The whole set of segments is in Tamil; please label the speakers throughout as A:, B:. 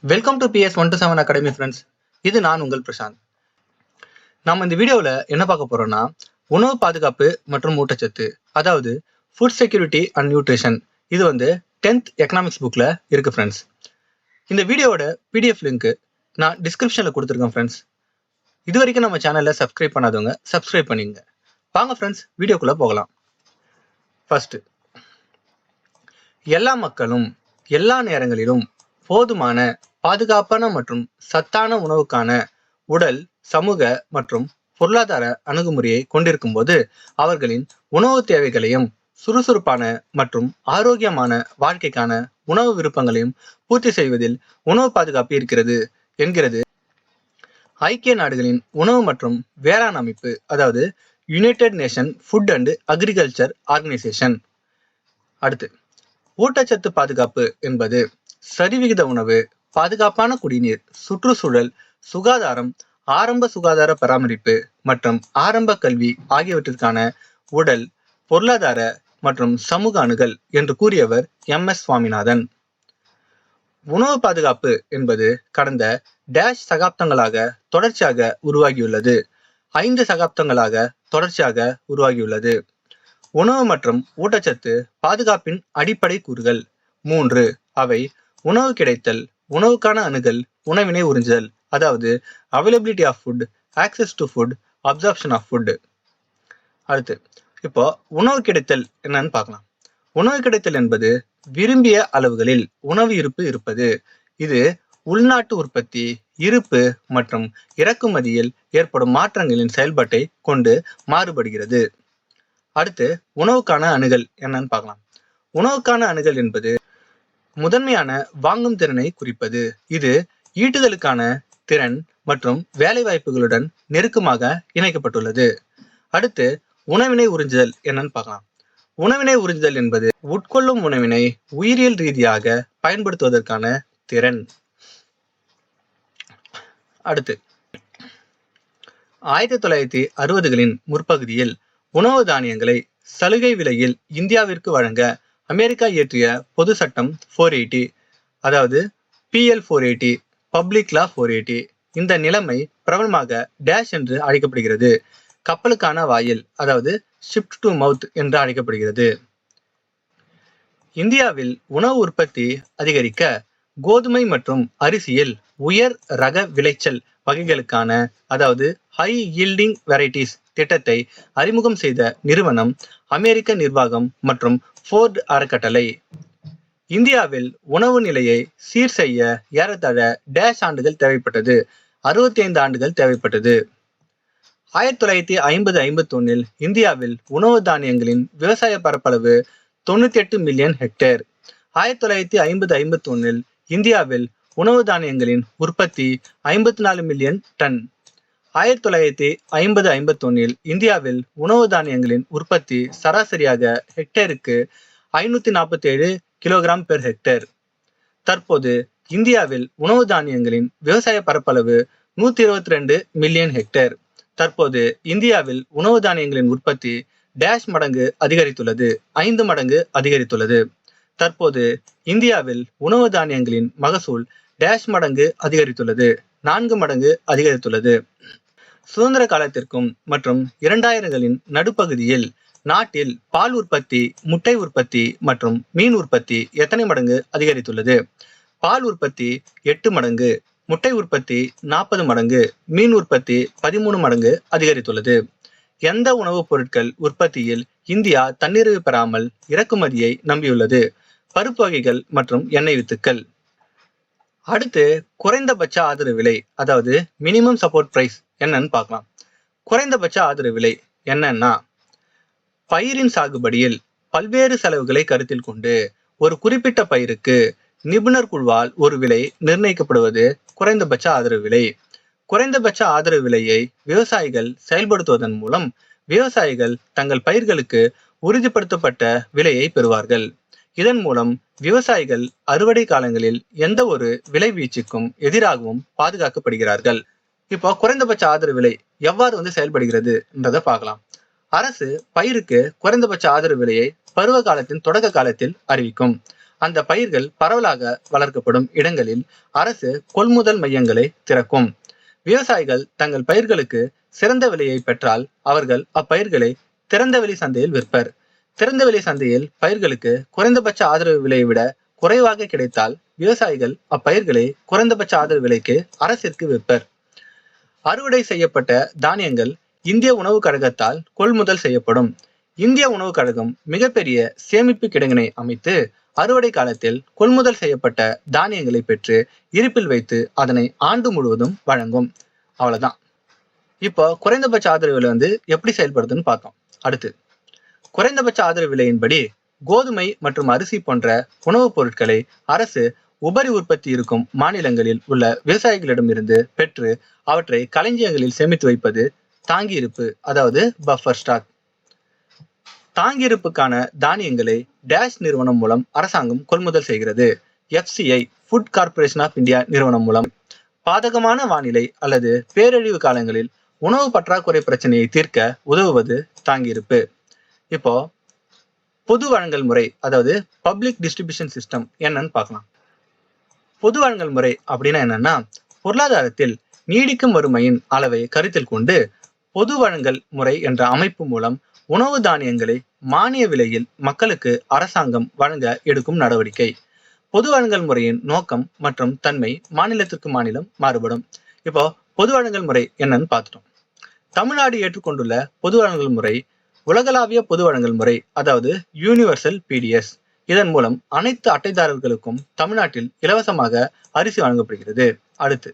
A: Welcome to PS 127 academy friends. இது நான் உங்கள் பிரசாந்த். நம்ம இந்த வீடியோவில் என்ன பார்க்க போறோம்னா, உணவு பாதுகாப்பு மற்றும் ஊட்டச்சத்து, அதாவது ஃபுட் செக்யூரிட்டி அண்ட் நியூட்ரிஷன். இது 10th எக்கனாமிக்ஸ் புக்கில் இருக்கு ஃப்ரெண்ட்ஸ். இந்த வீடியோவோட PDF லிங்க் நான் டிஸ்கிரிப்ஷனில் கொடுத்துருக்கேன் ஃப்ரெண்ட்ஸ். இது வரைக்கும் நம்ம சேனலில் சப்ஸ்கிரைப் பண்ணாதவங்க சப்ஸ்கிரைப் பண்ணிங்க. வாங்க ஃப்ரெண்ட்ஸ், வீடியோக்குள்ளே போகலாம். ஃபர்ஸ்ட், எல்லா மக்களும் எல்லா நேரங்களிலும் போதுமான பாதுகாப்பான மற்றும் சத்தான உணவுக்கான உடல், சமூக மற்றும் பொருளாதார அணுகுமுறையை கொண்டிருக்கும் போது அவர்களின் உணவு தேவைகளையும் சுறுசுறுப்பான மற்றும் ஆரோக்கியமான வாழ்க்கைக்கான உணவு விருப்பங்களையும் பூர்த்தி செய்வதில் உணவு பாதுகாப்பு இருக்கிறது என்கிறது ஐக்கிய நாடுகளின் உணவு மற்றும் வேளாண் அமைப்பு, அதாவது United nation food and agriculture organisation. அடுத்து, ஊட்டச்சத்து பாதுகாப்பு என்பது சரிவிகித உணவு, பாதுகாப்பான குடிநீர், சுற்றுச்சூழல், சுகாதாரம், ஆரம்ப சுகாதார பராமரிப்பு மற்றும் ஆரம்ப கல்வி ஆகியவற்றிற்கான உடல், பொருளாதார மற்றும் சமூக அணுகல் என்று கூறியவர் MS சுவாமிநாதன். உணவு பாதுகாப்பு என்பது கடந்த டேஷ் சகாப்தங்களாக தொடர்ச்சியாக உருவாகியுள்ளது. 5 சகாப்தங்களாக தொடர்ச்சியாக உருவாகியுள்ளது. உணவு மற்றும் ஊட்டச்சத்து பாதுகாப்பின் அடிப்படை கூறுகள் 3. அவை உணவு கிடைத்தல், உணவுக்கான அணுகல், உணவினை உறிஞ்சுதல், அதாவது availability of food, access to food, absorption of food. அடுத்து, இப்போ உணவு கிடைத்தல் என்னன்னு பார்க்கலாம். உணவு கிடைத்தல் என்பது விரும்பிய அளவுகளில் உணவு இருப்பு இருப்பது. இது உள்நாட்டு உற்பத்தி, இருப்பு மற்றும் இறக்குமதியில் ஏற்படும் மாற்றங்களின் செயல்பாட்டை கொண்டு மாறுபடுகிறது. அடுத்து, உணவுக்கான அணுகல் என்னன்னு பார்க்கலாம். உணவுக்கான அணுகல் என்பது முதன்மையான வாங்கும் திறனை குறிப்பது. இது ஈட்டுதலுக்கான திறன் மற்றும் வேலை வாய்ப்புகளுடன் நெருக்கமாக இணைக்கப்பட்டுள்ளது. அடுத்து, உணவினை உறிஞ்சுதல் என்னன்னு பார்க்கலாம். உணவினை உறிஞ்சுதல் என்பது உட்கொள்ளும் உணவினை உயிரியல் ரீதியாக பயன்படுத்துவதற்கான திறன். அடுத்து, 1960களின் முற்பகுதியில் உணவு தானியங்களை சலுகை விலையில் இந்தியாவிற்கு வழங்க அமெரிக்கா இயற்றிய பொது சட்டம் 480, அதாவது PL 480, பப்ளிக் லா 480. இந்த நிலைமை பிரபலமாக டேஷ் என்று அழைக்கப்படுகிறது. கப்பலுக்கான வாயில், அதாவது ஷிப் டு மவுத் என்று அழைக்கப்படுகிறது. இந்தியாவில் உணவு உற்பத்தி அதிகரிக்க கோதுமை மற்றும் அரிசியில் உயர் ரக விளைச்சல் வகைகளுக்கான, அதாவது ஹை யீல்டிங் வெரைட்டிஸ் திட்டத்தை அறிமுகம் செய்த நிறுவனம் அமெரிக்க நிர்வாகம் மற்றும் ஃபோர்ட் அறக்கட்டளை. இந்தியாவில் உணவு நிலையை சீர் செய்ய ஏறத்தாழ டேஷ் ஆண்டுகள் தேவைப்பட்டது. 65 ஆண்டுகள் தேவைப்பட்டது. 1950-51 இந்தியாவில் உணவு தானியங்களின் விவசாய பரப்பளவு 98 மில்லியன் ஹெக்டேர். 1950-51 இந்தியாவில் உணவு தானியங்களின் உற்பத்தி 54 மில்லியன் டன். 1950-51 இந்தியாவில் உணவு தானியங்களின் உற்பத்தி சராசரியாக ஹெக்டேருக்கு 547 கிலோகிராம் பெர் ஹெக்டேர். தற்போது இந்தியாவில் உணவு தானியங்களின் விவசாய பரப்பளவு 122 மில்லியன் ஹெக்டேர். தற்போது இந்தியாவில் உணவு தானியங்களின் உற்பத்தி டேஷ் மடங்கு அதிகரித்துள்ளது, 5 மடங்கு அதிகரித்துள்ளது. தற்போது இந்தியாவில் உணவு தானியங்களின் மகசூல் டேஷ் மடங்கு அதிகரித்துள்ளது, 4 மடங்கு அதிகரித்துள்ளது. சுதந்திர காலத்திற்கும் மற்றும் 2000களின் நடுப்பகுதியில் நாட்டில் பால் உற்பத்தி, முட்டை உற்பத்தி மற்றும் மீன் உற்பத்தி எத்தனை மடங்கு அதிகரித்துள்ளது? பால் உற்பத்தி 8 மடங்கு, முட்டை உற்பத்தி 40 மடங்கு, மீன் உற்பத்தி 13 மடங்கு அதிகரித்துள்ளது. எந்த உணவுப் பொருட்கள் உற்பத்தியில் இந்தியா தன்னிறைவு பெறாமல் இறக்குமதியை நம்பியுள்ளது? பருப்பு வகைகள் மற்றும் எண்ணெய் வித்துக்கள். அடுத்து, குறைந்தபட்ச ஆதரவு விலை, அதாவது மினிமம் சப்போர்ட் பிரைஸ் என்னன்னு பார்க்கலாம். குறைந்தபட்ச ஆதரவு விலை என்னன்னா, பயிரின் சாகுபடியில் பல்வேறு செலவுகளை கருத்தில் கொண்டு ஒரு குறிப்பிட்ட பயிருக்கு நிபுணர் குழுவால் ஒரு விலை நிர்ணயிக்கப்படுவது குறைந்தபட்ச ஆதரவு விலை. குறைந்தபட்ச ஆதரவு விலையை விவசாயிகள் செயல்படுத்துவதன் மூலம் விவசாயிகள் தங்கள் பயிர்களுக்கு உறுதிப்படுத்தப்பட்ட விலையை பெறுவார்கள். இதன் மூலம் விவசாயிகள் அறுவடை காலங்களில் எந்த ஒரு விலை வீழ்ச்சிக்கும் எதிராகவும் பாதுகாக்கப்படுகிறார்கள். இப்போ குறைந்தபட்ச ஆதரவு விலை எவ்வாறு செயல்படுகிறது என்றதை பார்க்கலாம். அரசு பயிருக்கு குறைந்தபட்ச ஆதரவு விலையை பருவ காலத்தின் தொடக்க காலத்தில் அறிவிக்கும். அந்த பயிர்கள் பரவலாக வளர்க்கப்படும் இடங்களில் அரசு கொள்முதல் மையங்களை திறக்கும். விவசாயிகள் தங்கள் பயிர்களுக்கு சிறந்த விலையை பெற்றால் அவர்கள் அப்பயிர்களை திறந்தவெளி சந்தையில் விற்பர். திறந்தவெளி சந்தையில் பயிர்களுக்கு குறைந்தபட்ச ஆதரவு விலையை விட குறைவாக கிடைத்தால் விவசாயிகள் அப்பயிர்களை குறைந்தபட்ச ஆதரவு விலைக்கு அரசிற்கு விற்பர். அறுவடை செய்யப்பட்ட தானியங்கள் இந்திய உணவு கழகத்தால் கொள்முதல் செய்யப்படும். இந்திய உணவு கழகம் மிகப்பெரிய சேமிப்பு கிடங்கினை அமைத்து அறுவடை காலத்தில் கொள்முதல் செய்யப்பட்ட தானியங்களை பெற்று இருப்பில் வைத்து அதனை ஆண்டு முழுவதும் வழங்கும். அவ்வளவுதான். இப்போ குறைந்தபட்ச ஆதரவு விலை எப்படி செயல்படுதுன்னு பார்த்தோம். அடுத்து குறைந்தபட்ச ஆதரவு விலையின்படி கோதுமை மற்றும் அரிசி போன்ற உணவுப் பொருட்களை அரசு உபரி உற்பத்தி இருக்கும் மாநிலங்களில் உள்ள விவசாயிகளிடமிருந்து பெற்று அவற்றை களஞ்சியங்களில் சேமித்து வைப்பது தாங்கியிருப்பு, அதாவது பஃபர் ஸ்டாக். தாங்கியிருப்புக்கான தானியங்களை டேஷ் நிறுவனம் மூலம் அரசாங்கம் கொள்முதல் செய்கிறது. FCI Food Corporation of India நிறுவனம் மூலம். பாதகமான வானிலை அல்லது பேரழிவு காலங்களில் உணவு பற்றாக்குறை பிரச்சனையை தீர்க்க உதவுவது தாங்கியிருப்பு. இப்போ பொது வழங்கல் முறை, அதாவது பப்ளிக் டிஸ்ட்ரிபியூஷன் சிஸ்டம் என்னன்னு பார்க்கலாம். பொது வழங்கல் முறை அப்படின்னா என்னன்னா, பொருளாதாரத்தில் நீடிக்கும் வறுமையின் அளவை கருத்தில் கொண்டு பொது வழங்கல் முறை என்ற அமைப்பு மூலம் உணவு தானியங்களை மானிய விலையில் மக்களுக்கு அரசாங்கம் வழங்க எடுக்கும் நடவடிக்கை. பொது வழங்கல் முறையின் நோக்கம் மற்றும் தன்மை மாநிலத்திற்கு மாநிலம் மாறுபடும். இப்போ பொது வழங்கல் முறை என்னன்னு பார்த்துட்டோம். தமிழ்நாடு ஏற்றுக்கொண்டுள்ள பொது வழங்கல் முறை உலகளாவிய பொது வழங்கல் முறை, அதாவது யூனிவர்சல் PDS. இதன் மூலம் அனைத்து அட்டைதாரர்களுக்கும் தமிழ்நாட்டில் இலவசமாக அரிசி வழங்கப்படுகிறது. அடுத்து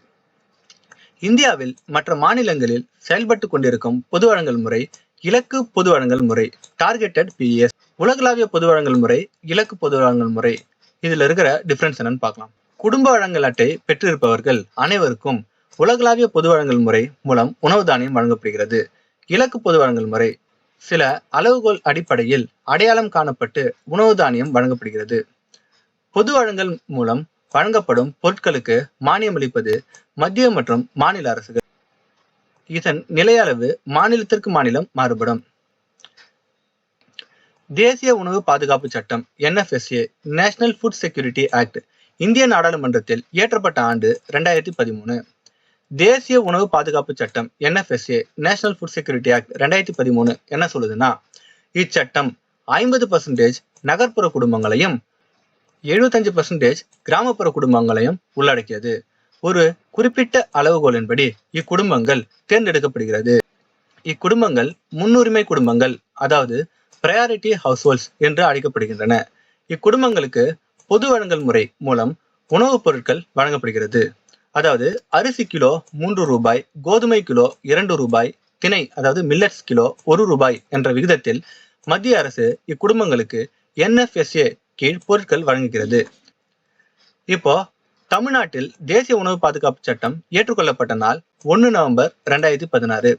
A: இந்தியாவில் மற்ற மாநிலங்களில் செயல்பட்டு கொண்டிருக்கும் பொது வழங்கல் முறை இலக்கு பொது வழங்கல் முறை, டார்கெட்டட் PES. உலகளாவிய பொது வழங்கல் முறை, இலக்கு பொது வழங்கல் முறை, இதுல இருக்கிற டிஃபரன்ஸ் என்னன்னு பார்க்கலாம். குடும்ப வழங்கல் அட்டை பெற்றிருப்பவர்கள் அனைவருக்கும் உலகளாவிய பொது வழங்கல் முறை மூலம் உணவு தானியம் வழங்கப்படுகிறது. இலக்கு பொது வழங்கல் முறை சில அளவுகோல் அடிப்படையில் அடையாளம் காணப்பட்டு உணவு தானியம் வழங்கப்படுகிறது. பொது வழங்கல் மூலம் வழங்கப்படும் பொருட்களுக்கு மானியம் அளிப்பது மத்திய மற்றும் மாநில அரசுகள். இதன் நிலையளவு மாநிலத்திற்கு மாநிலம் மாறுபடும். தேசிய உணவு பாதுகாப்பு சட்டம் NFSA, national food security act, இந்திய நாடாளுமன்றத்தில் இயற்றப்பட்ட ஆண்டு 2013. தேசிய உணவு பாதுகாப்பு சட்டம் NFSA, national food security act 2013 என்ன சொல்லுதுன்னா, இச்சட்டம் 50% நகர்ப்புற குடும்பங்களையும் 75% கிராமப்புற குடும்பங்களையும் உள்ளடக்கியது. ஒரு குறிப்பிட்ட அளவுகோலின்படி இக்குடும்பங்கள் தேர்ந்தெடுக்கப்படுகிறது. இக்குடும்பங்கள் முன்னுரிமை குடும்பங்கள், அதாவது பிரையாரிட்டி ஹவுஸ்ஹோல்ட்ஸ் என்று அழைக்கப்படுகின்றன. இக்குடும்பங்களுக்கு பொது வழங்கல் முறை மூலம் உணவுப் பொருட்கள் வழங்கப்படுகிறது. அதாவது அரிசி கிலோ 3 ரூபாய், கோதுமை கிலோ 2 ரூபாய், திணை அதாவது மில்லட்ஸ் கிலோ 1 ரூபாய் என்ற விகிதத்தில் மத்திய அரசு இக்குடும்பங்களுக்கு NFSA கீழ் பொருட்கள் வழங்குகிறது. இப்போ தமிழ்நாட்டில் தேசிய உணவு பாதுகாப்பு சட்டம் ஏற்றுக்கொள்ளப்பட்ட நாள் 1 நவம்பர் 2016.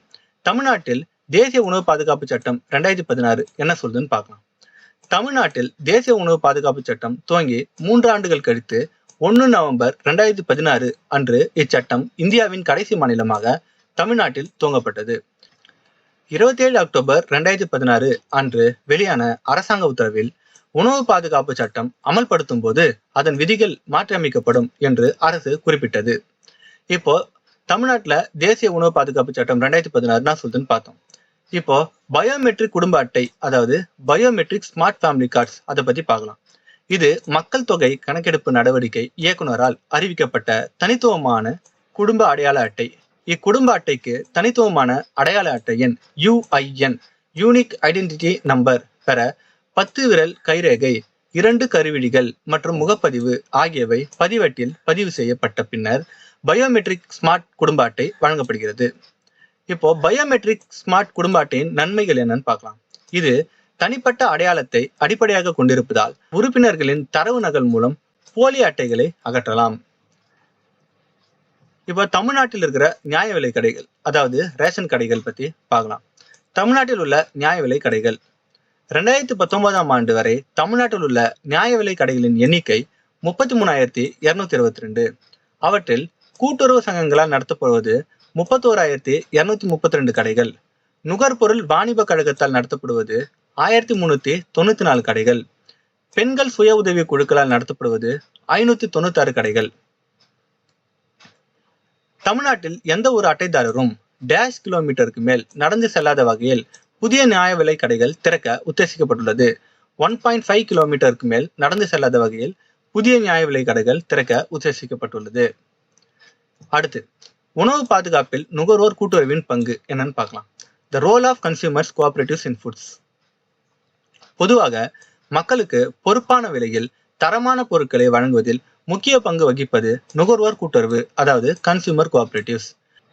A: தமிழ்நாட்டில் தேசிய உணவு பாதுகாப்பு சட்டம் 2016 என்ன சொல்லுதுன்னு பார்க்கலாம். தமிழ்நாட்டில் தேசிய உணவு பாதுகாப்பு சட்டம் துவங்கி 3 ஆண்டுகள் கழித்து 1 நவம்பர் 2016 அன்று இச்சட்டம் இந்தியாவின் கடைசி மாநிலமாக தமிழ்நாட்டில் துவங்கப்பட்டது. 27 அக்டோபர் 2016 அன்று வெளியான அரசாங்க உத்தரவில் உணவு பாதுகாப்பு சட்டம் அமல்படுத்தும் போது அதன் விதிகள் மாற்றியமைக்கப்படும் என்று அரசு குறிப்பிட்டது. இப்போ தமிழ்நாட்டுல தேசிய உணவு பாதுகாப்பு சட்டம் 2016 சொல்லுதுன்னு பார்த்தோம். இப்போ பயோமெட்ரிக் குடும்ப அட்டை, அதாவது பயோமெட்ரிக் ஸ்மார்ட் ஃபேமிலி கார்ட்ஸ், அதை பத்தி பார்க்கலாம். இது மக்கள் தொகை கணக்கெடுப்பு நடவடிக்கை இயக்குனரால் அறிவிக்கப்பட்ட தனித்துவமான குடும்ப அடையாள அட்டை. இக்குடும்ப அட்டைக்கு தனித்துவமான அடையாள அட்டை எண் UIN, யூனிக் ஐடென்டிட்டி நம்பர் பெற 10 விரல் கைரேகை, 2 கருவிழிகள் மற்றும் முகப்பதிவு ஆகியவை பதிவேட்டில் பதிவு செய்யப்பட்ட பின்னர் பயோமெட்ரிக் ஸ்மார்ட் குடும்ப அட்டை வழங்கப்படுகிறது. இப்போ பயோமெட்ரிக் ஸ்மார்ட் குடும்ப அட்டையின் நன்மைகள் என்னன்னு பார்க்கலாம். இது தனிப்பட்ட அடையாளத்தை அடிப்படையாக கொண்டிருப்பதால் உறுப்பினர்களின் தரவு நகல் மூலம் போலி அட்டைகளை அகற்றலாம். இப்போ தமிழ்நாட்டில் இருக்கிற நியாய விலை கடைகள், அதாவது ரேஷன் கடைகள் பத்தி பார்க்கலாம். தமிழ்நாட்டில் உள்ள நியாய விலை கடைகள் 2019ஆம் ஆண்டு வரை தமிழ்நாட்டில் உள்ள நியாய விலை கடைகளின் எண்ணிக்கை 33,222. அவற்றில் கூட்டுறவு சங்கங்களால் நடத்தப்படுவது 31,232 கடைகள், நுகர்பொருள் வாணிப கழகத்தால் நடத்தப்படுவது 1,394 கடைகள், பெண்கள் சுய உதவி குழுக்களால் நடத்தப்படுவது 596 கடைகள். தமிழ்நாட்டில் எந்த ஒரு அட்டைதாரரும் டேஷ் கிலோமீட்டருக்கு மேல் நடந்து செல்லாத வகையில் புதிய நியாய விலை கடைகள் திறக்க உத்தேசிக்கப்பட்டுள்ளது. 1.5 கிலோமீட்டருக்கு மேல் நடந்து செல்லாத வகையில் புதிய நியாய விலை கடைகள் திறக்க உத்தேசிக்கப்பட்டுள்ளது. அடுத்து, உணவு பாதுகாப்பில் நுகர்வோர் கூட்டுறவின் பங்கு என்னன்னு பார்க்கலாம். The role of consumers cooperatives in foods. பொதுவாக மக்களுக்கு பொறுப்பான விலையில் தரமான பொருட்களை வழங்குவதில் முக்கிய பங்கு வகிப்பது நுகர்வோர் கூட்டுறவு, அதாவது கன்சியூமர் கோஆபரேட்டிவ்ஸ்.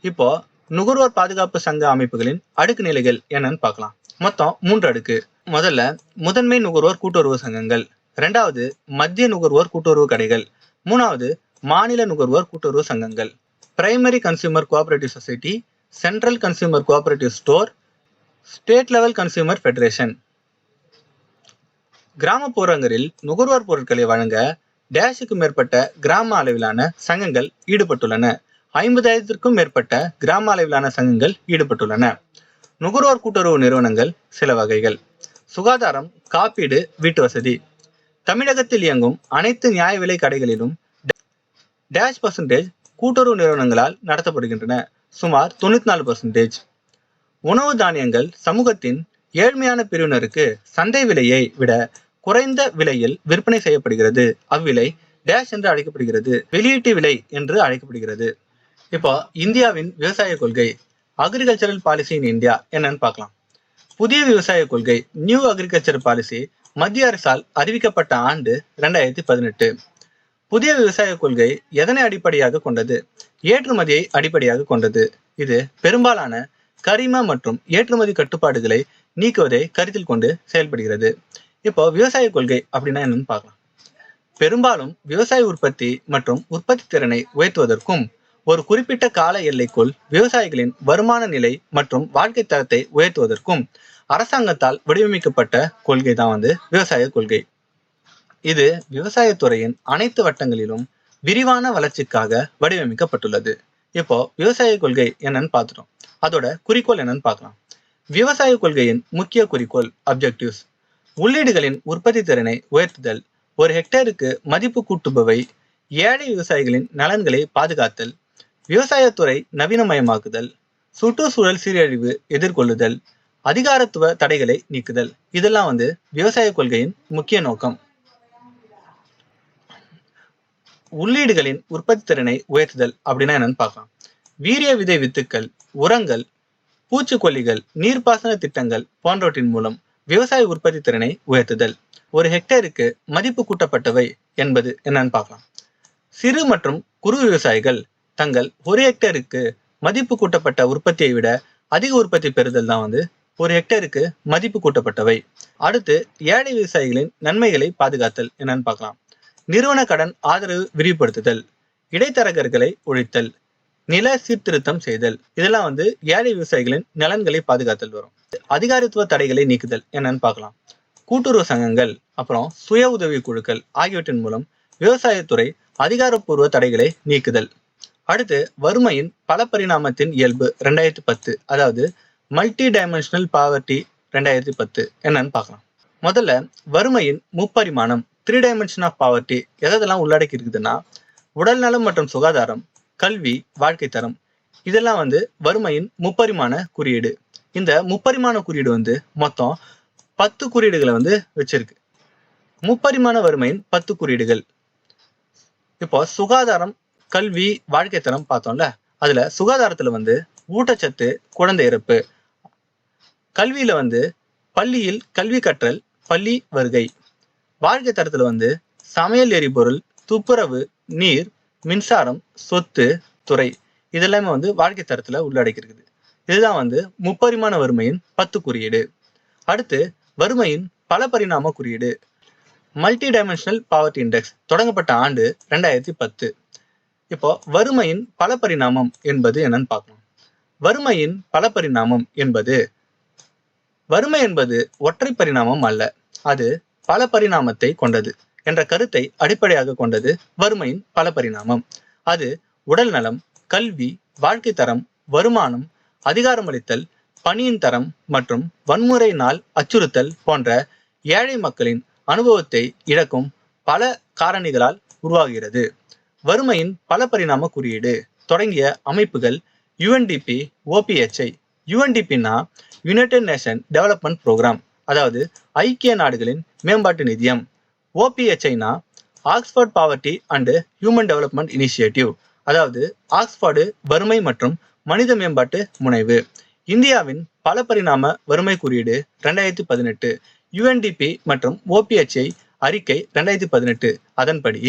A: இப்போ நுகர்வோர் பாதுகாப்பு சங்க அமைப்புகளின் அடுக்கு நிலைகள் என்னன்னு பார்க்கலாம். மொத்தம் 3 அடுக்கு. முதல்ல முதன்மை நுகர்வோர் கூட்டுறவு சங்கங்கள், 2வது மத்திய நுகர்வோர் கூட்டுறவு கடைகள், 3வது மாநில நுகர்வோர் கூட்டுறவு சங்கங்கள். Primary consumer cooperative society, central consumer cooperative store, state level consumer federation. கிராமப்புறங்களில் நுகர்வோர் பொருட்களை வழங்க டேஷுக்கு மேற்பட்ட கிராம அளவிலான சங்கங்கள் ஈடுபட்டுள்ளன. 50,000க்கும் மேற்பட்ட கிராம அளவிலான சங்கங்கள் ஈடுபட்டுள்ளன. நுகர்வோர் கூட்டுறவு நிறுவனங்கள் சில வகைகள். சுகாதாரம், காப்பீடு, வீட்டு வசதி. தமிழகத்தில் இயங்கும் அனைத்து நியாய விலை கடைகளிலும் -% கூட்டுறவு நிறுவனங்களால் நடத்தப்படுகின்றன, சுமார் 94%. உணவு தானியங்கள் சமூகத்தின் ஏழ்மையான பிரிவினருக்கு சந்தை விலையை விட குறைந்த விலையில் விற்பனை செய்யப்படுகிறது. அவ்விலை டேஷ் என்று அழைக்கப்படுகிறது, வெளியீட்டு விலை என்று அழைக்கப்படுகிறது. இப்போ இந்தியாவின் விவசாய கொள்கை, அக்ரிகல்ச்சரல் பாலிசி இன் இந்தியா என்னன்னு பார்க்கலாம். புதிய விவசாய கொள்கை, நியூ அக்ரிகல்ச்சர் பாலிசி மத்திய அரசால் அறிவிக்கப்பட்ட ஆண்டு 2018. புதிய விவசாய கொள்கை எதனை அடிப்படையாக கொண்டது? ஏற்றுமதியை அடிப்படையாக கொண்டது. இது பெரும்பாலான கரிம மற்றும் ஏற்றுமதி கட்டுப்பாடுகளை நீக்குவதை கருத்தில் கொண்டு செயல்படுகிறது. இப்போ விவசாய கொள்கை அப்படின்னா என்னன்னு பார்க்கலாம். பெரும்பாலும் விவசாய உற்பத்தி மற்றும் உற்பத்தி திறனை உயர்த்துவதற்கும் ஒரு குறிப்பிட்ட கால எல்லைக்குள் விவசாயிகளின் வருமான நிலை மற்றும் வாழ்க்கை தரத்தை உயர்த்துவதற்கும் அரசாங்கத்தால் வடிவமைக்கப்பட்ட கொள்கை தான் விவசாய கொள்கை. இது விவசாயத்துறையின் அனைத்து வட்டங்களிலும் விரிவான வளர்ச்சிக்காக வடிவமைக்கப்பட்டுள்ளது. இப்போ விவசாய கொள்கை என்னன்னு பார்த்துட்டோம். அதோட குறிக்கோள் என்னன்னு பார்க்கலாம். விவசாய கொள்கையின் முக்கிய குறிக்கோள் அப்ஜெக்டிவ்ஸ்: உள்ளீடுகளின் உற்பத்தி திறனை உயர்த்துதல், ஒரு ஹெக்டேருக்கு மதிப்பு கூட்டுபவை, ஏழை விவசாயிகளின் நலன்களை பாதுகாத்தல், விவசாயத்துறை நவீனமயமாக்குதல், சுற்றுச்சூழல் சீரழிவு எதிர்கொள்ளுதல், அதிகாரத்துவ தடைகளை நீக்குதல். இதெல்லாம் விவசாய கொள்கையின் முக்கிய நோக்கம். உள்ளீடுகளின் உற்பத்தி திறனை உயர்த்துதல் அப்படின்னா என்னன்னு பார்க்கலாம். வீரிய விதை வித்துக்கள், உரங்கள், பூச்சிக்கொல்லிகள், நீர்ப்பாசன திட்டங்கள் போன்றவற்றின் மூலம் விவசாய உற்பத்தி திறனை உயர்த்துதல். ஒரு ஹெக்டேருக்கு மதிப்பு கூட்டப்பட்டவை என்பது என்னன்னு பார்க்கலாம். சிறு மற்றும் குறு விவசாயிகள் தங்கள் ஒரு ஹெக்டேருக்கு மதிப்பு கூட்டப்பட்ட உற்பத்தியை விட அதிக உற்பத்தி பெறுதல் தான் ஒரு ஹெக்டேருக்கு மதிப்பு கூட்டப்பட்டவை. அடுத்து ஏழை விவசாயிகளின் நன்மைகளை பாதுகாத்தல் என்னன்னு பார்க்கலாம். நிறுவன கடன் ஆதரவு விரிவுபடுத்துதல், இடைத்தரகர்களை ஒழித்தல், நில சீர்திருத்தம் செய்தல். இதெல்லாம் ஏழை விவசாயிகளின் நலன்களை பாதுகாத்தல் வரும். அதிகாரத்துவ தடைகளை நீக்குதல் என்னன்னு பார்க்கலாம். கூட்டுறவு சங்கங்கள் அப்புறம் சுய உதவி குழுக்கள் ஆகியவற்றின் மூலம் விவசாயத்துறை அதிகாரப்பூர்வ தடைகளை நீக்குதல். அடுத்து வறுமையின் பல பரிணாமத்தின் இயல்பு 2010, அதாவது மல்டி டைமென்ஷனல் பாவர்ட்டி 2010 என்னன்னு பார்க்கலாம். முதல்ல வறுமையின் முப்பரிமாணம் 3 டைமென்ஷன் ஆஃப் பாவர்ட்டி எதெல்லாம் உள்ளடக்கி இருக்குதுன்னா, உடல் நலம் மற்றும் சுகாதாரம், கல்வி, வாழ்க்கை தரம். இதெல்லாம் வறுமையின் முப்பரிமாண குறியீடு. இந்த முப்பரிமாண குறியீடு மொத்தம் 10 குறியீடுகளை வச்சிருக்கு. முப்பரிமாண வறுமையின் 10 குறியீடுகள். இப்போ சுகாதாரம், கல்வி, வாழ்க்கை தரம் பார்த்தோம்ல, அதுல சுகாதாரத்துல ஊட்டச்சத்து, குழந்தை இறப்பு. கல்வியில பள்ளியில் கல்வி கற்றல், பள்ளி வருகை. வாழ்க்கை தரத்துல சமையல் எரிபொருள், துப்புரவு, நீர், மின்சாரம், சொத்து, துறை. இதெல்லாமே வாழ்க்கை தரத்துல உள்ளடக்கி இருக்குது. இதுதான் முப்பரிமாண வறுமையின் 10 குறியீடு. அடுத்து வறுமையின் பல பரிணாம குறியீடு, மல்டி டைமென்ஷனல் பாவர்ட்டி இண்டெக்ஸ் தொடங்கப்பட்ட ஆண்டு 2010. இப்போ வறுமையின் பல பரிணாமம் என்பது என்னன்னு பார்க்கணும். வறுமையின் பல பரிணாமம் என்பது, வறுமை என்பது ஒற்றை பரிணாமம் அல்ல, அது பல பரிணாமத்தை கொண்டது என்ற கருத்தை அடிப்படையாக கொண்டது வறுமையின் பல பரிணாமம். அது உடல் நலம், கல்வி, வாழ்க்கை தரம், வருமானம், அதிகாரமளித்தல், பணியின் தரம் மற்றும் வன்முறையினால் அச்சுறுத்தல் போன்ற ஏழை மக்களின் அனுபவத்தை இழக்கும் பல காரணிகளால் உருவாகிறது. வறுமையின் பல பரிணாம குறியீடு தொடங்கிய அமைப்புகள் யுஎன்டிபி, ஓபிஎச்ஐ. யுஎன்டிபின்னா யுனைடெட் நேஷன் டெவலப்மெண்ட் ப்ரோக்ராம், அதாவது ஐக்கிய நாடுகளின் மேம்பாட்டு நிதியம். ஓபிஎச்ஐனா Oxford Poverty and Human Development Initiative, அதாவது ஆக்ஸ்போர்டு வறுமை மற்றும் மனித மேம்பாட்டு முனைவு. இந்தியாவின் பல பரிணாம வறுமை குறியீடு 2018, யுஎன்டிபி மற்றும் ஓபிஎச்ஐ அறிக்கை 2018. அதன்படி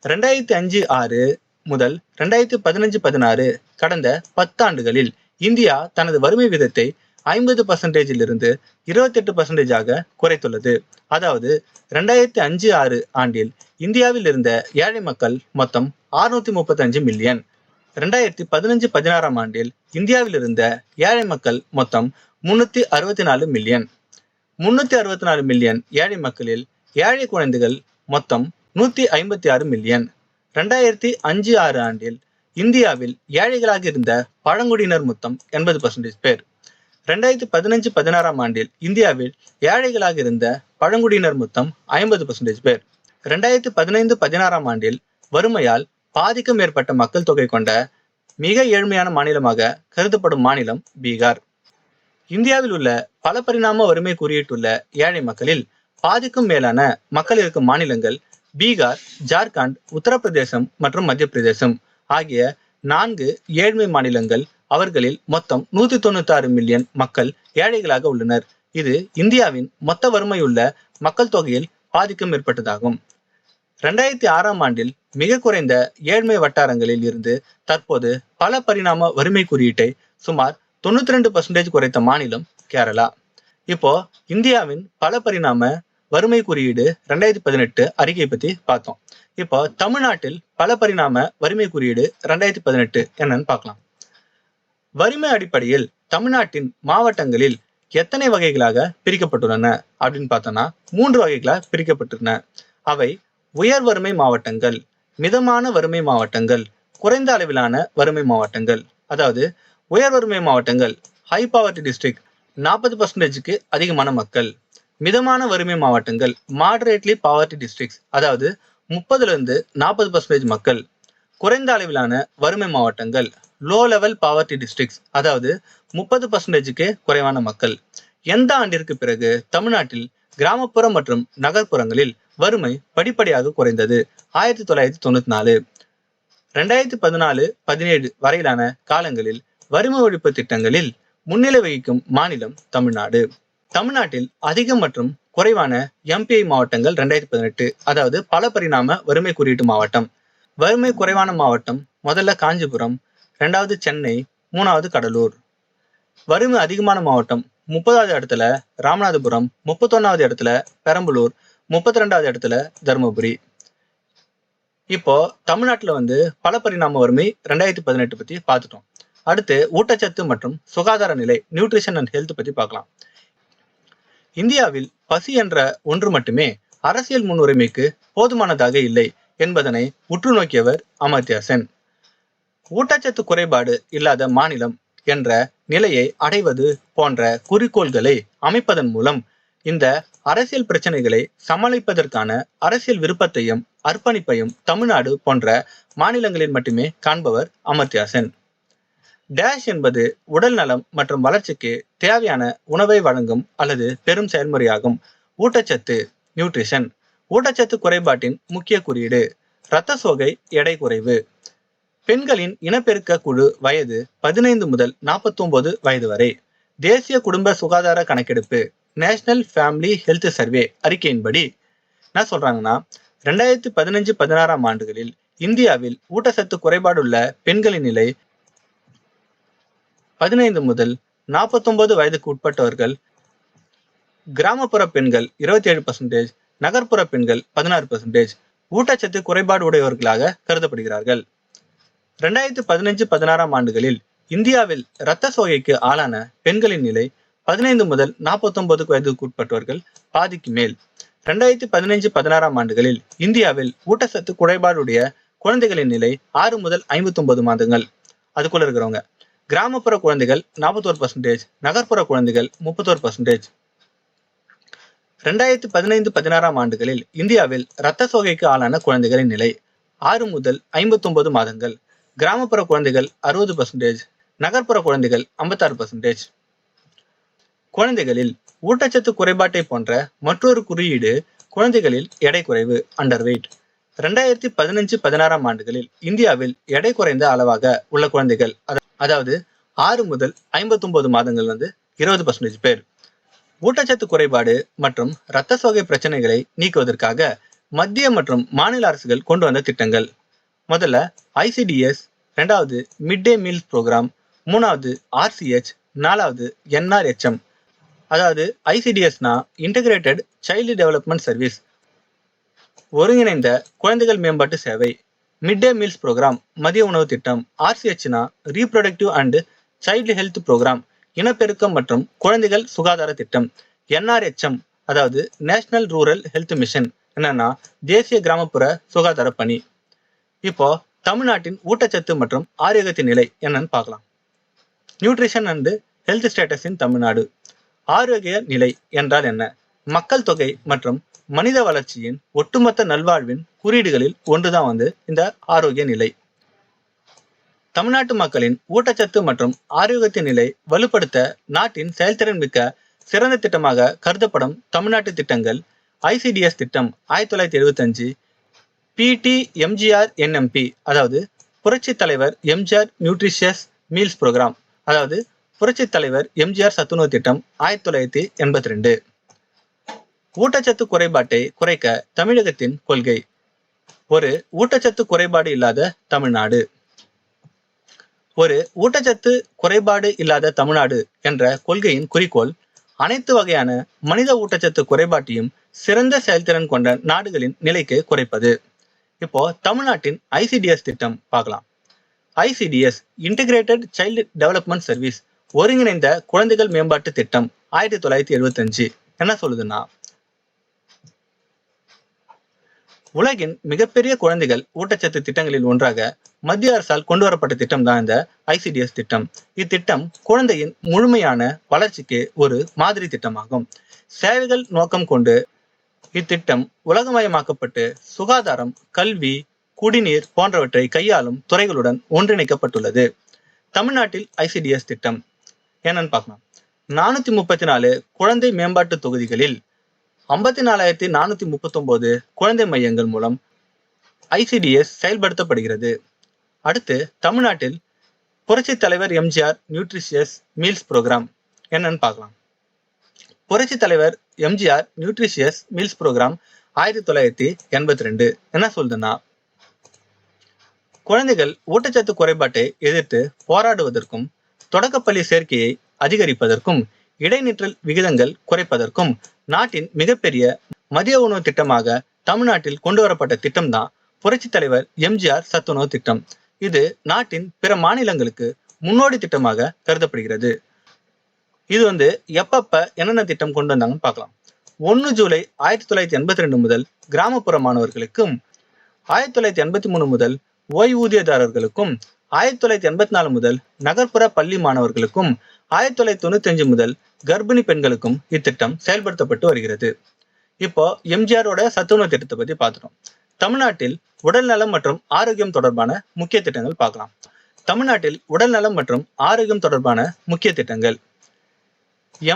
A: 2005-6 முதல் 2015-16 கடந்த 10 ஆண்டுகளில் இந்தியா தனது வறுமை விதத்தை 50%-இலிருந்து 28%-ஆக குறைத்துள்ளது. அதாவது 2005-6 ஆண்டில் இந்தியாவில் இருந்த ஏழை மக்கள் மொத்தம் 635 மில்லியன். 2015-16 ஆண்டில் இந்தியாவில் இருந்த ஏழை மக்கள் மொத்தம் 364 மில்லியன். 364 மில்லியன் ஏழை மக்களில் ஏழை குழந்தைகள் மொத்தம் 156 மில்லியன். 2005-6 ஆண்டில் இந்தியாவில் ஏழைகளாக இருந்த பழங்குடியினர் மொத்தம் 80% பேர். 2015-16 ஆண்டில் இந்தியாவில் ஏழைகளாக இருந்த பழங்குடியினர் மொத்தம் 50% பேர். 2015-16 ஆண்டில் வறுமையால் பாதிக்கும் மேற்பட்ட மக்கள் தொகை கொண்ட மிக ஏழ்மையான மாநிலமாக கருதப்படும் மாநிலம் பீகார். இந்தியாவில் உள்ள பல பரிணாம வறுமை குறியீட்டுள்ள ஏழை மக்களில் பாதிக்கும் மேலான மக்கள் இருக்கும் மாநிலங்கள் பீகார், ஜார்க்கண்ட், உத்தரப்பிரதேசம் மற்றும் மத்திய பிரதேசம் ஆகிய 4 ஏழ்மை மாநிலங்கள். அவர்களில் மொத்தம் 196 மில்லியன் மக்கள் ஏழைகளாக உள்ளனர். இது இந்தியாவின் மொத்த வறுமையுள்ள மக்கள் தொகையில் பாதிக்கும் மேற்பட்டதாகும். 2006 ஆண்டில் மிக குறைந்த ஏழ்மை வட்டாரங்களில் இருந்து தற்போது பல பரிணாம வறுமை குறியீட்டை சுமார் 92% குறைத்த மாநிலம் கேரளா. இப்போ இந்தியாவின் பல பரிணாம வறுமை குறியீடு 2018 அறிக்கை பத்தி பார்த்தோம். இப்போ தமிழ்நாட்டில் பல பரிணாம வறுமை குறியீடு 2018 என்னன்னு பார்க்கலாம். வறுமை அடிப்படையில் தமிழ்நாட்டின் மாவட்டங்களில் எத்தனை வகைகளாக பிரிக்கப்பட்டுள்ளன அப்படின்னு பார்த்தோம்னா 3 வகைகளாக பிரிக்கப்பட்டுள்ளன. அவை உயர் வறுமை மாவட்டங்கள், மிதமான வறுமை மாவட்டங்கள், குறைந்த அளவிலான வறுமை மாவட்டங்கள். அதாவது உயர் வறுமை மாவட்டங்கள் ஹை பாவர்ட்டி டிஸ்ட்ரிக்ட் 40%க்கு அதிகமான மக்கள். மிதமான வறுமை மாவட்டங்கள் மாடரேட்லி பாவர்ட்டி டிஸ்ட்ரிக்ட்ஸ், அதாவது 30-லிருந்து 40% மக்கள். குறைந்த அளவிலான வறுமை மாவட்டங்கள் லோ லெவல் பாவர்ட்டி டிஸ்ட்ரிக்ட்ஸ், அதாவது 30%க்கு குறைவான மக்கள். எந்த ஆண்டிற்கு பிறகு தமிழ்நாட்டில் கிராமப்புற மற்றும் நகர்ப்புறங்களில் வறுமை படிப்படியாக குறைந்தது? 1994. 2014-17 வரையிலான காலங்களில் வறுமை ஒழிப்பு திட்டங்களில் முன்னிலை வகிக்கும் மாநிலம் தமிழ்நாடு. தமிழ்நாட்டில் அதிக மற்றும் குறைவான எம்பிஐ மாவட்டங்கள் 2018, அதாவது பல பரிணாம வறுமை குறியீட்டு மாவட்டம். வறுமை குறைவான மாவட்டம் முதல்ல காஞ்சிபுரம், 2வது சென்னை, 3வது கடலூர். வறுமை அதிகமான மாவட்டம் 30வது இடத்துல ராமநாதபுரம், 31வது இடத்துல பெரம்பலூர், 32வது இடத்துல தருமபுரி. இப்போ தமிழ்நாட்டில் பல பரிணாம வறுமை 2018 பத்தி பார்த்துட்டோம். அடுத்து ஊட்டச்சத்து மற்றும் சுகாதார நிலை, நியூட்ரிஷன் அண்ட் ஹெல்த் பத்தி பார்க்கலாம். இந்தியாவில் பசி என்ற ஒன்று மட்டுமே அரசியல் முன்னுரிமைக்கு போதுமானதாக இல்லை என்பதனை உற்று நோக்கியவர் அமர்த்தியா சென். ஊட்டச்சத்து குறைபாடு இல்லாத மாநிலம் என்ற நிலையை அடைவது போன்ற குறிக்கோள்களை அமைப்பதன் மூலம் இந்த அரசியல் பிரச்சனைகளை சமாளிப்பதற்கான அரசியல் விருப்பத்தையும் அர்ப்பணிப்பையும் தமிழ்நாடு போன்ற மாநிலங்களில் மட்டுமே காண்பவர் அமர்த்தியா சென். டேஷ் என்பது உடல் நலம் மற்றும் வளர்ச்சிக்கு தேவையான உணவை வழங்கும் அல்லது பெரும் செயல்முறையாகும். ஊட்டச்சத்து, நியூட்ரிஷன். ஊட்டச்சத்து குறைபாட்டின் முக்கிய குறியீடு இரத்த சோகை, எடை குறைவு. பெண்களின் இனப்பெருக்க குழு வயது 15 முதல் 49 வயது வரை. தேசிய குடும்ப சுகாதார கணக்கெடுப்பு நேஷனல் ஃபேமிலி ஹெல்த் சர்வே அறிக்கையின்படி என்ன சொல்றாங்கன்னா 2015-16 ஆண்டுகளில் இந்தியாவில் ஊட்டச்சத்து குறைபாடுள்ள பெண்களின் நிலை 15 முதல் 49 வயதுக்கு உட்பட்டவர்கள். கிராமப்புற பெண்கள் 27%, நகர்ப்புற பெண்கள் 16% ஊட்டச்சத்து குறைபாடு உடையவர்களாக கருதப்படுகிறார்கள். 2015-16 ஆண்டுகளில் இந்தியாவில் இரத்த சோகைக்கு ஆளான பெண்களின் நிலை 15 முதல் 49 வயதுக்கு உட்பட்டவர்கள் பாதிக்கு மேல். 2015-16 ஆண்டுகளில் இந்தியாவில் ஊட்டச்சத்து குறைபாடுடைய குழந்தைகளின் நிலை 6 முதல் 59 மாதங்கள் அதுக்குள்ள இருக்கிறவங்க. கிராமப்புற குழந்தைகள் 41%, நகர்ப்புற குழந்தைகள் 31%. 2015-16 ஆண்டுகளில் இந்தியாவில் இரத்த சோகைக்கு ஆளான குழந்தைகளின் நிலை 6 முதல் 59 மாதங்கள். கிராமப்புற குழந்தைகள் 60%, நகர்ப்புற குழந்தைகள் 56%. குழந்தைகளில் ஊட்டச்சத்து குறைபாட்டை போன்ற மற்றொரு குறியீடு குழந்தைகளில் எடை குறைவு, அண்டர் வெயிட். 2015-16 ஆண்டுகளில் இந்தியாவில் எடை குறைந்த அளவாக உள்ள குழந்தைகள், அதாவது 6 முதல் 59 மாதங்கள் 20% பேர். ஊட்டச்சத்து குறைபாடு மற்றும் இரத்த சோகை பிரச்சனைகளை நீக்குவதற்காக மத்திய மற்றும் மாநில அரசுகள் கொண்டு வந்த திட்டங்கள். முதல்ல ICDS, 2வது மிட் டே மீல்ஸ் ப்ரோக்ராம், 3வது RCH, 4வது NRHM. அதாவது ICDSனா இன்டகிரேட்டட் சைல்டு டெவலப்மெண்ட் சர்வீஸ், ஒருங்கிணைந்த குழந்தைகள் மேம்பாட்டு சேவை. மிட் டே மீல்ஸ் ப்ரோக்ராம், மதிய உணவு திட்டம். RCHனா reproductive and child health programme, இனப்பெருக்கம் மற்றும் குழந்தைகள் சுகாதார திட்டம். NRHM அதாவது நேஷனல் ரூரல் ஹெல்த் மிஷன், என்னன்னா தேசிய கிராமப்புற சுகாதார பணி. இப்போ தமிழ்நாட்டின் ஊட்டச்சத்து மற்றும் ஆரோக்கியத்தின் நிலை என்னன்னு பார்க்கலாம். நியூட்ரிஷன் அண்ட் ஹெல்த் ஸ்டேட்டஸ் இன் தமிழ்நாடு. ஆரோக்கிய நிலை என்றால் என்ன? மக்கள் தொகை மற்றும் மனித வளர்ச்சியின் ஒட்டுமொத்த நல்வாழ்வின் குறியீடுகளில் ஒன்றுதான் இந்த ஆரோக்கிய நிலை. தமிழ்நாட்டு மக்களின் ஊட்டச்சத்து மற்றும் ஆரோக்கியத்தின் நிலை வலுப்படுத்த நாட்டின் செயல்திறன் மிக்க சிறந்த திட்டமாக கருதப்படும் தமிழ்நாட்டு திட்டங்கள். ICDS திட்டம் 1975, PTMGR-NMP அதாவது புரட்சி தலைவர் எம்ஜிஆர் நியூட்ரிஷியஸ் மீல்ஸ் ப்ரோக்ராம், அதாவது புரட்சி தலைவர் எம்ஜிஆர் சத்துணவு திட்டம் 1982. ஊட்டச்சத்து குறைபாட்டை குறைக்க தமிழகத்தின் கொள்கை. ஒரு ஊட்டச்சத்து குறைபாடு இல்லாத தமிழ்நாடு. ஒரு ஊட்டச்சத்து குறைபாடு இல்லாத தமிழ்நாடு என்ற கொள்கையின் குறிக்கோள் அனைத்து வகையான மனித ஊட்டச்சத்து குறைபாட்டையும் சிறந்த செயல்திறன் கொண்ட நாடுகளின் நிலைக்கு குறைப்பது. இப்போ தமிழ்நாட்டின் ICDS திட்டம் பார்க்கலாம். ICDS integrated child development service, ஒருங்கிணைந்த குழந்தைகள் மேம்பாட்டு திட்டம் 1975 என்ன சொல்லுதுன்னா, உலகின் மிகப்பெரிய குழந்தைகள் ஊட்டச்சத்து திட்டங்களில் ஒன்றாக மத்திய அரசால் கொண்டு வரப்பட்ட திட்டம் தான் இந்த ICDS திட்டம். இத்திட்டம் குழந்தையின் முழுமையான வளர்ச்சிக்கு ஒரு மாதிரி திட்டமாகும். சேவைகள் நோக்கம் கொண்டு இத்திட்டம் உலகமயமாக்கப்பட்டு சுகாதாரம், கல்வி, குடிநீர் போன்றவற்றை கையாளும் துறைகளுடன் ஒன்றிணைக்கப்பட்டுள்ளது. தமிழ்நாட்டில் ICDS திட்டம் என்னன்னு பார்க்கலாம். 434 குழந்தை மேம்பாட்டு தொகுதிகளில் 54,439 குழந்தை மையங்கள் மூலம் ICDS செயல்படுத்தப்படுகிறது. அடுத்து தமிழ்நாட்டில் புரட்சி தலைவர் எம்ஜிஆர் நியூட்ரிஷியஸ் மீல்ஸ் ப்ரோக்ராம் என்னன்னு பார்க்கலாம். புரட்சி தலைவர் எம்ஜிஆர் நியூட்ரிஷியஸ் மீல்ஸ் ப்ரோக்ராம் 1982 என்ன சொல்லுதுன்னா, குழந்தைகள் ஊட்டச்சத்து குறைபாட்டை எதிர்த்து போராடுவதற்கும், தொடக்கப்பள்ளி சேர்க்கையை அதிகரிப்பதற்கும், இடைநிற்றல் விகிதங்கள் குறைப்பதற்கும் நாட்டின் மிகப்பெரிய மதிய உணவு திட்டமாக தமிழ்நாட்டில் கொண்டு வரப்பட்ட திட்டம் தான் புரட்சி தலைவர் எம்ஜிஆர் சத்துணவு திட்டம். இது நாட்டின் பிற மாநிலங்களுக்கு முன்னோடி திட்டமாக கருதப்படுகிறது. இது எப்பப்ப என்னென்ன திட்டம் கொண்டு வந்தாங்கன்னு பார்க்கலாம். 1 ஜூலை 1982 முதல் கிராமப்புற மாணவர்களுக்கும், 1983 முதல் ஓய்வூதியதாரர்களுக்கும், 1984 முதல் நகர்ப்புற பள்ளி மாணவர்களுக்கும், 1995 முதல் கர்ப்பிணி பெண்களுக்கும் இத்திட்டம் செயல்படுத்தப்பட்டு வருகிறது. இப்போ எம்ஜிஆரோட சத்துணவு திட்டத்தை பத்தி பார்த்துட்டோம். தமிழ்நாட்டில் உடல் நலம் மற்றும் ஆரோக்கியம் தொடர்பான முக்கிய திட்டங்கள் பார்க்கலாம். தமிழ்நாட்டில் உடல் நலம் மற்றும் ஆரோக்கியம் தொடர்பான முக்கிய திட்டங்கள்.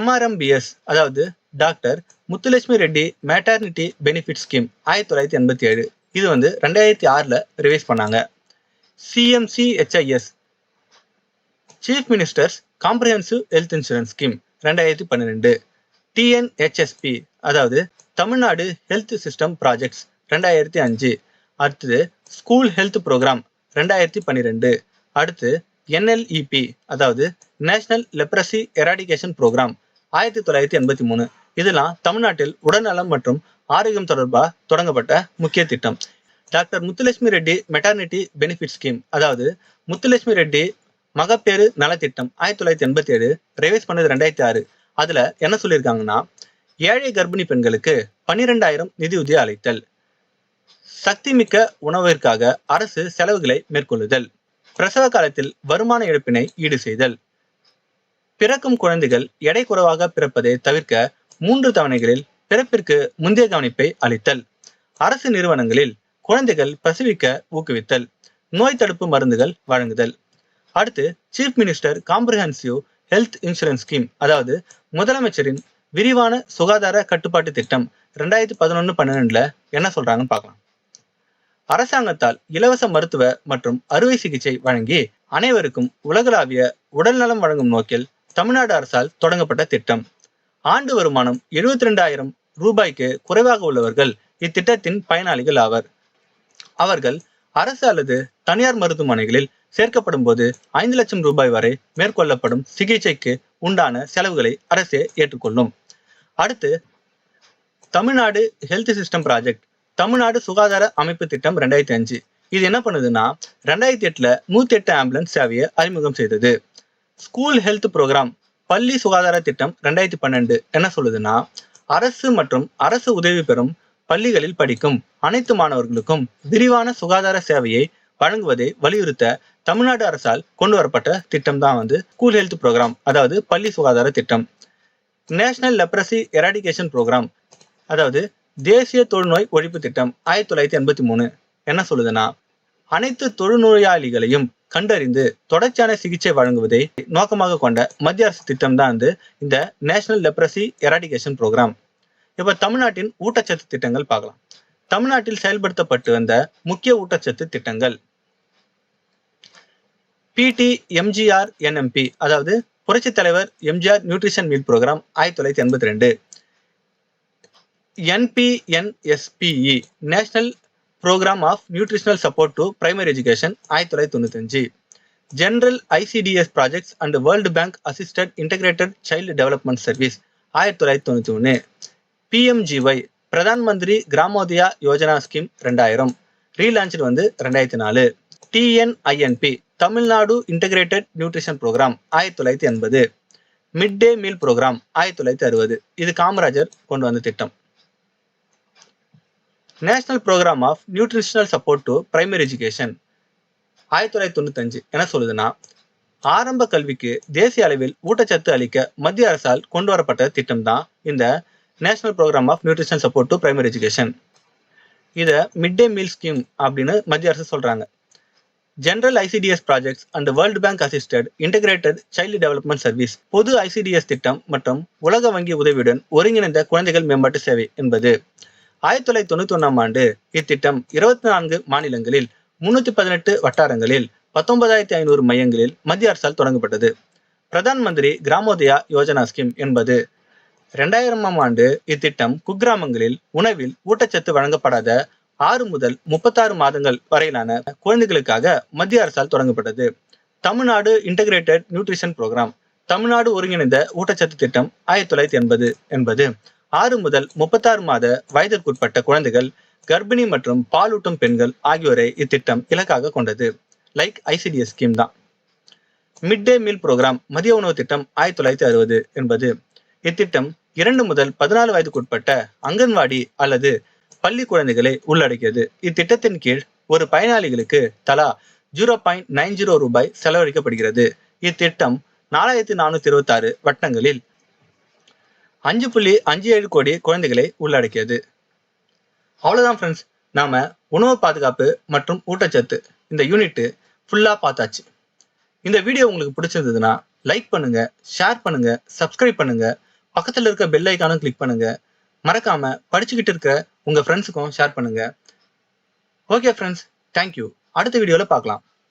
A: MRMBS அதாவது doctor Muthulakshmi Reddy maternity benefit scheme 1987. இது 2006 ரிவைஸ் பண்ணாங்க. CMCHIS chief ministers comprehensive health insurance scheme 2012. TNHSP அதாவது தமிழ்நாடு ஹெல்த் சிஸ்டம் ப்ராஜெக்ட்ஸ் 2005. அடுத்தது ஸ்கூல் ஹெல்த் ப்ரோக்ராம் 2012. அடுத்து NLEP அதாவது நேஷனல் லெப்ரசி எராடிகேஷன் ப்ரோக்ராம் 1983. இதெல்லாம் தமிழ்நாட்டில் உடல்நலம் மற்றும் ஆரோக்கியம் தொடர்பாக தொடங்கப்பட்ட முக்கிய திட்டம். Doctor Muthulakshmi Reddy maternity benefit scheme அதாவது முத்துலட்சுமி ரெட்டி மகப்பேறு நலத்திட்டம் 1987 ரிவைஸ் பண்ணது 2006. அதுல என்ன சொல்லியிருக்காங்கன்னா, ஏழை கர்ப்பிணி பெண்களுக்கு 12,000 நிதியுதவி அளித்தல், சக்தி மிக்க உணவிற்காக அரசு செலவுகளை மேற்கொள்ளுதல், பிரசவ காலத்தில் வருமான இழப்பினை ஈடு செய்தல், பிறக்கும் குழந்தைகள் எடை குறைவாக பிறப்பதை தவிர்க்க 3 தவணைகளில் பிறப்பிற்கு முந்தைய கவனிப்பை அளித்தல், அரசு நிறுவனங்களில் குழந்தைகள் பிரசவிக்க ஊக்குவித்தல், நோய் தடுப்பு மருந்துகள் வழங்குதல். அடுத்து chief minister comprehensive health insurance scheme, அதாவது முதலமைச்சரின் விரிவான சுகாதார கட்டுப்பாட்டு திட்டம் 2011-12 என்ன சொல்றாங்கன்னு பார்க்கலாம். அரசாங்கத்தால் இலவச மருத்துவ மற்றும் அறுவை சிகிச்சை வழங்கி அனைவருக்கும் உலகளாவிய உடல்நலம் வழங்கும் நோக்கில் தமிழ்நாடு அரசால் தொடங்கப்பட்ட திட்டம். ஆண்டு வருமானம் 72,000 ரூபாய்க்கு குறைவாக உள்ளவர்கள் இத்திட்டத்தின் பயனாளிகள் ஆவர். அவர்கள் அரசு அல்லது தனியார் மருத்துவமனைகளில் சேர்க்கப்படும் போது 5 லட்சம் ரூபாய் வரை மேற்கொள்ளப்படும் சிகிச்சைக்கு உண்டான செலவுகளை அரசே ஏற்றுக்கொள்ளும். அடுத்து Tamil Nadu health system project, Tamil Nadu சுகாதார அமைப்பு திட்டம் 2005. இது என்ன பண்ணுதுன்னா 2008 108 ஆம்புலன்ஸ் சேவையை அறிமுகம் செய்தது. ஸ்கூல் ஹெல்த் ப்ரோக்ராம், பள்ளி சுகாதார திட்டம் 2012 என்ன சொல்லுதுன்னா அரசு மற்றும் அரசு உதவி பெறும் பள்ளிகளில் படிக்கும் அனைத்து மாணவர்களுக்கும் விரிவான சுகாதார சேவையை வழங்குவதை வலியுறுத்த தமிழ்நாடு அரசால் கொண்டு வரப்பட்ட திட்டம் தான் ஸ்கூல் ஹெல்த் ப்ரோக்ராம், அதாவது பள்ளி சுகாதார திட்டம். நேஷனல் லெப்ரசி எராடிகேஷன் ப்ரோக்ராம், அதாவது தேசிய தொழுநோய் ஒழிப்பு திட்டம் 1983 என்ன சொல்லுதுன்னா அனைத்து தொழுநோயாளிகளையும் கண்டறிந்து தொடர்ச்சியான சிகிச்சை வழங்குவதை நோக்கமாக கொண்ட மத்திய அரசு திட்டம் தான் இந்த நேஷனல் லெப்ரசி எராடிகேஷன் ப்ரோக்ராம். இப்ப தமிழ்நாட்டின் ஊட்டச்சத்து திட்டங்கள் பார்க்கலாம். தமிழ்நாட்டில் செயல்படுத்தப்பட்டு வந்த முக்கிய ஊட்டச்சத்து திட்டங்கள் PTMGRNMP, அதாவது புரட்சி தலைவர் MGR nutrition meal programme 1982, NPNSPE national programme of nutritional support to primary education 1995, general ICDS projects and World Bank assisted integrated child development service 1991, PMGY Pradhan Mantri Gramodaya Yojana scheme 2000, relaunch 2004, TNINP Tamilnadu integrated nutrition programme 1980, mid day meal programme 1960. இது காமராஜர் கொண்டு வந்த திட்டம். National programme of nutritional support to primary education 1995 என்ன சொல்லுதுன்னா ஆரம்ப கல்விக்கு தேசிய அளவில் ஊட்டச்சத்து அளிக்க மத்திய அரசால் கொண்டு வரப்பட்ட திட்டம் தான் இந்த national programme of nutritional support to primary education. இதை மிட் டே மீல் ஸ்கீம் அப்படின்னு மத்திய அரசு சொல்றாங்க. General ICDS projects and World Bank assisted integrated child development service பொது ICDS திட்டம் மற்றும் உலக வங்கி உதவியுடன் ஒருங்கிணைந்த குழந்தைகள் மேம்பாட்டு சேவை என்பது. 1991 ஆண்டு இத்திட்டம் 24 மாநிலங்களில் 318 வட்டாரங்களில் 19,500 மையங்களில் மத்திய அரசால் தொடங்கப்பட்டது. பிரதான் மந்திரி கிராமோதயா யோஜனா ஸ்கீம் என்பது 2000 ஆண்டு இத்திட்டம் குக்கிராமங்களில் உணவில் ஊட்டச்சத்து வழங்கப்படாத 6 முதல் 36 மாதங்கள் வரையிலான குழந்தைகளுக்காக மத்திய அரசால் தொடங்கப்பட்டது. Tamil Nadu integrated nutrition programme, Tamil Nadu ஒருங்கிணைந்த ஊட்டச்சத்து திட்டம் 1980 என்பது 6 முதல் 36 மாத வயதிற்குட்பட்ட குழந்தைகள், கர்ப்பிணி மற்றும் பாலூட்டும் பெண்கள் ஆகியோரை இத்திட்டம் இலக்காக கொண்டது. லைக் ICDS ஸ்கீம் தான். மிட் டே மீல் ப்ரோக்ராம் மதிய உணவு திட்டம் 1960 என்பது இத்திட்டம் 2 முதல் 14 வயதுக்குட்பட்ட அங்கன்வாடி அல்லது பள்ளி குழந்தைகளை உள்ளடக்கியது. இத்திட்டத்தின் கீழ் ஒரு பயனாளிகளுக்கு தலா 0.90 ரூபாய் செலவழிக்கப்படுகிறது. இத்திட்டம் 4426 வட்டங்களில் 5.57 கோடி குழந்தைகளை உள்ளடக்கியது. அவ்வளவுதான் ஃப்ரெண்ட்ஸ், நாம உணவு பாதுகாப்பு மற்றும் ஊட்டச்சத்து இந்த யூனிட் ஃபுல்லா பார்த்தாச்சு. இந்த வீடியோ உங்களுக்கு பிடிச்சிருந்ததுன்னா லைக் பண்ணுங்க, ஷேர் பண்ணுங்க, சப்ஸ்கிரைப் பண்ணுங்க, பக்கத்துல இருக்க பெல் ஐக்கானும் கிளிக் பண்ணுங்க. மறக்காம படிச்சுக்கிட்டு இருக்க உங்க ஃப்ரெண்ட்ஸுக்கும் ஷேர் பண்ணுங்க. Okay friends, thank you. அடுத்த வீடியோல பார்க்கலாம்.